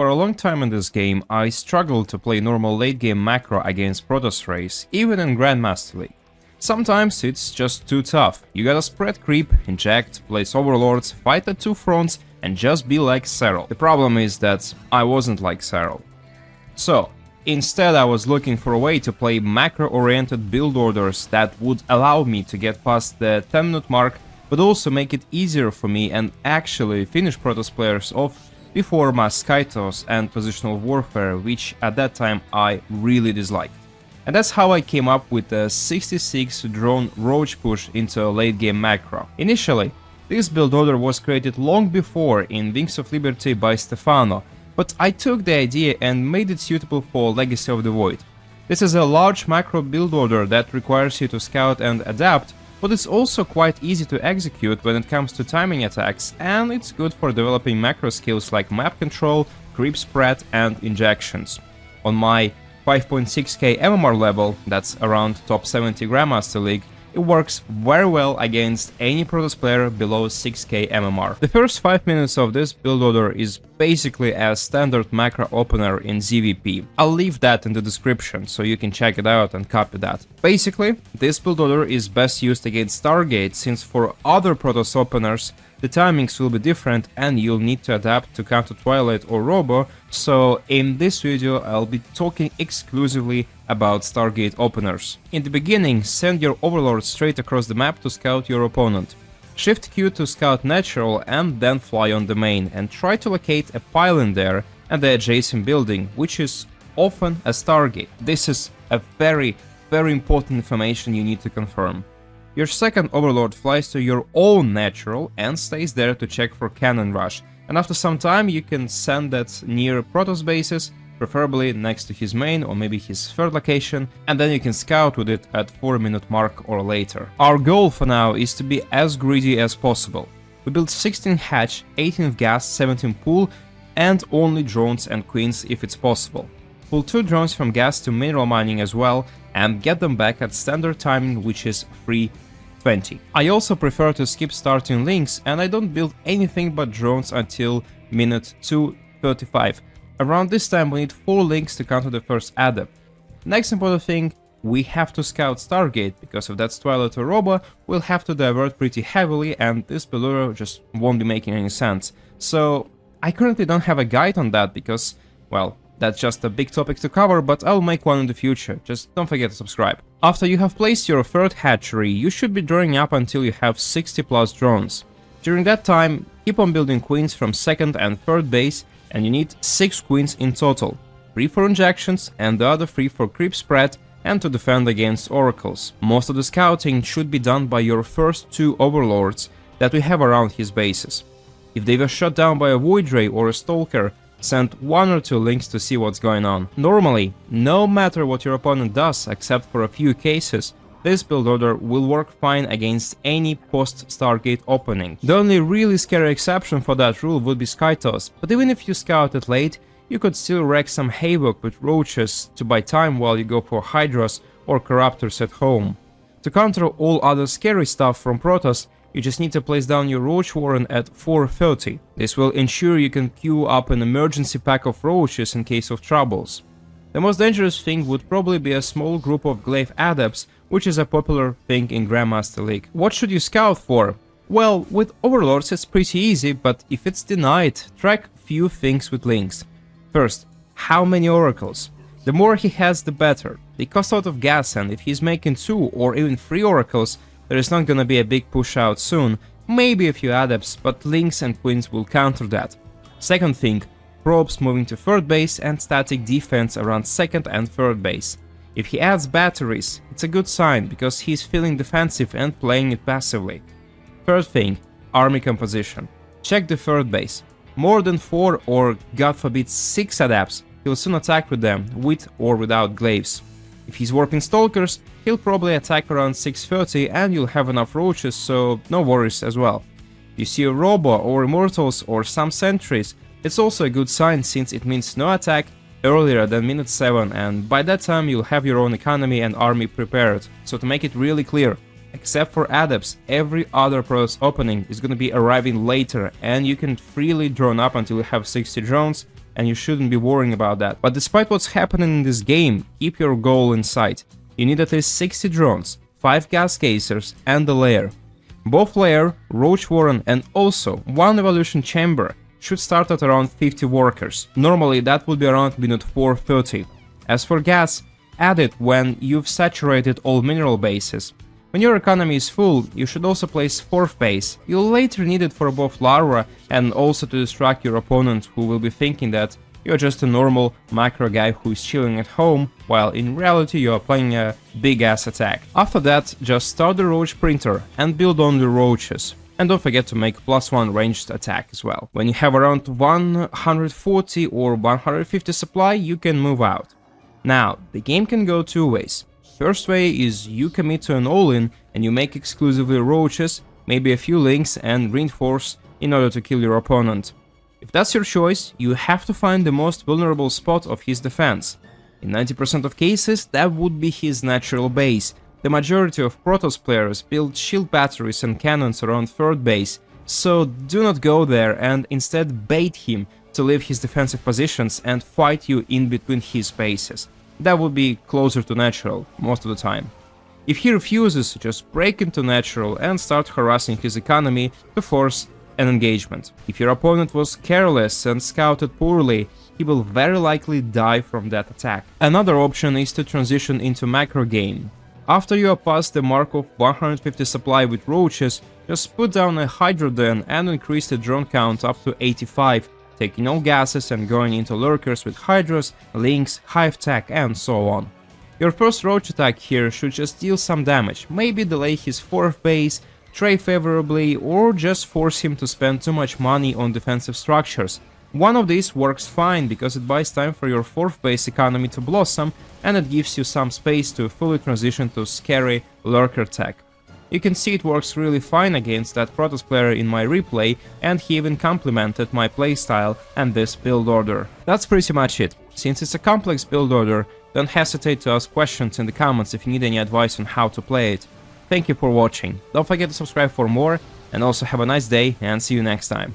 For a long time in this game, I struggled to play normal late game macro against Protoss race, even in Grandmaster League. Sometimes it's just too tough. You gotta spread creep, inject, place overlords, fight at two fronts, and just be like Serral. The problem is that I wasn't like Serral. So, instead I was looking for a way to play macro-oriented build orders that would allow me to get past the 10-minute mark, but also make it easier for me and actually finish Protoss players off before mass skytoss and positional warfare, which at that time I really disliked. And that's how I came up with a 66 drone roach push into a late game macro. Initially, this build order was created long before in Wings of Liberty by Stefano, but I took the idea and made it suitable for Legacy of the Void. This is a large macro build order that requires you to scout and adapt, but it's also quite easy to execute when it comes to timing attacks, and it's good for developing macro skills like map control, creep spread and injections. On my 5.6k MMR level, that's around top 70 Grandmaster League, it works very well against any Protoss player below 6k MMR. The first 5 minutes of this build order is basically a standard macro opener in ZVP. I'll leave that in the description so you can check it out and copy that. Basically, this build order is best used against Stargate, since for other Protoss openers the timings will be different and you'll need to adapt to counter Twilight or Robo, so in this video I'll be talking exclusively about Stargate openers. In the beginning, send your Overlord straight across the map to scout your opponent. Shift Q to scout natural and then fly on the main, and try to locate a pylon there and the adjacent building, which is often a Stargate. This is a very important information you need to confirm. Your second Overlord flies to your own natural and stays there to check for cannon rush, and after some time you can send that near Protoss bases, preferably next to his main or maybe his third location, and then you can scout with it at 4-minute mark or later. Our goal for now is to be as greedy as possible. We build 16 hatch, 18 gas, 17 pull, and only drones and queens if it's possible. Pull 2 drones from gas to mineral mining as well, and get them back at standard timing, which is 3:20. I also prefer to skip starting lings, and I don't build anything but drones until minute 2:35. Around this time we need 4 lings to counter the first adept. Next important thing, we have to scout Stargate, because if that's Twilight or Robo, we'll have to divert pretty heavily and this build order just won't be making any sense. So I currently don't have a guide on that because, well, that's just a big topic to cover, but I'll make one in the future, just don't forget to subscribe. After you have placed your third hatchery, you should be drawing up until you have 60 plus drones. During that time, keep on building queens from second and third base, and you need 6 queens in total, 3 for injections and the other 3 for creep spread and to defend against oracles. Most of the scouting should be done by your first 2 overlords that we have around his bases. If they were shot down by a void ray or a stalker, send 1 or 2 links to see what's going on. Normally, no matter what your opponent does, except for a few cases, this build order will work fine against any post-Stargate opening. The only really scary exception for that rule would be skytoss, but even if you scout it late, you could still wreak some havoc with roaches to buy time while you go for hydras or corruptors at home. To counter all other scary stuff from Protoss, you just need to place down your Roach Warren at 4:30. This will ensure you can queue up an emergency pack of roaches in case of troubles. The most dangerous thing would probably be a small group of glaive adepts, which is a popular thing in Grandmaster League. What should you scout for? Well, with Overlords it's pretty easy, but if it's denied, track few things with links. First, how many oracles? The more he has, the better. They cost a lot of gas, and if he's making 2 or even 3 oracles, there is not gonna be a big push out soon, maybe a few adepts, but lings and queens will counter that. Second thing, probes moving to third base and static defense around second and third base. If he adds batteries, it's a good sign because he's feeling defensive and playing it passively. Third thing, army composition. Check the third base. More than 4 or god forbid 6 adepts, he'll soon attack with them, with or without glaives. If he's warping stalkers, he'll probably attack around 6:30 and you'll have enough roaches, so no worries as well. If you see a Robo or Immortals or some sentries, it's also a good sign since it means no attack earlier than minute 7, and by that time you'll have your own economy and army prepared. So to make it really clear, except for adepts, every other Protoss opening is gonna be arriving later and you can freely drone up until you have 60 drones and you shouldn't be worrying about that. But despite what's happening in this game, keep your goal in sight. You need at least 60 drones, 5 gas casers, and a Lair. Both Lair, Roach Warren, and also one evolution chamber should start at around 50 workers. Normally that would be around minute 4:30. As for gas, add it when you've saturated all mineral bases. When your economy is full, you should also place 4th base. You'll later need it for both larva and also to distract your opponent, who will be thinking that you're just a normal macro guy who is chilling at home, while in reality you are playing a big ass attack. After that, just start the roach printer and build on the roaches. And don't forget to make +1 ranged attack as well. When you have around 140 or 150 supply, you can move out. Now, the game can go 2 ways. First way is you commit to an all-in and you make exclusively roaches, maybe a few lings and reinforce in order to kill your opponent. If that's your choice, you have to find the most vulnerable spot of his defense. In 90% of cases, that would be his natural base. The majority of Protoss players build shield batteries and cannons around 3rd base, so do not go there and instead bait him to leave his defensive positions and fight you in between his bases. That would be closer to natural most of the time. If he refuses, just break into natural and start harassing his economy to force an engagement. If your opponent was careless and scouted poorly, he will very likely die from that attack. Another option is to transition into macro game. After you are past the mark of 150 supply with roaches, just put down a hydro den and increase the drone count up to 85, taking all gases and going into lurkers with hydras, lings, hive tech, and so on. Your first roach attack here should just deal some damage, maybe delay his 4th base, trade favorably, or just force him to spend too much money on defensive structures. One of these works fine because it buys time for your 4th base economy to blossom and it gives you some space to fully transition to scary lurker tech. You can see it works really fine against that Protoss player in my replay, and he even complimented my playstyle and this build order. That's pretty much it. Since it's a complex build order, don't hesitate to ask questions in the comments if you need any advice on how to play it. Thank you for watching, don't forget to subscribe for more, and also have a nice day and see you next time.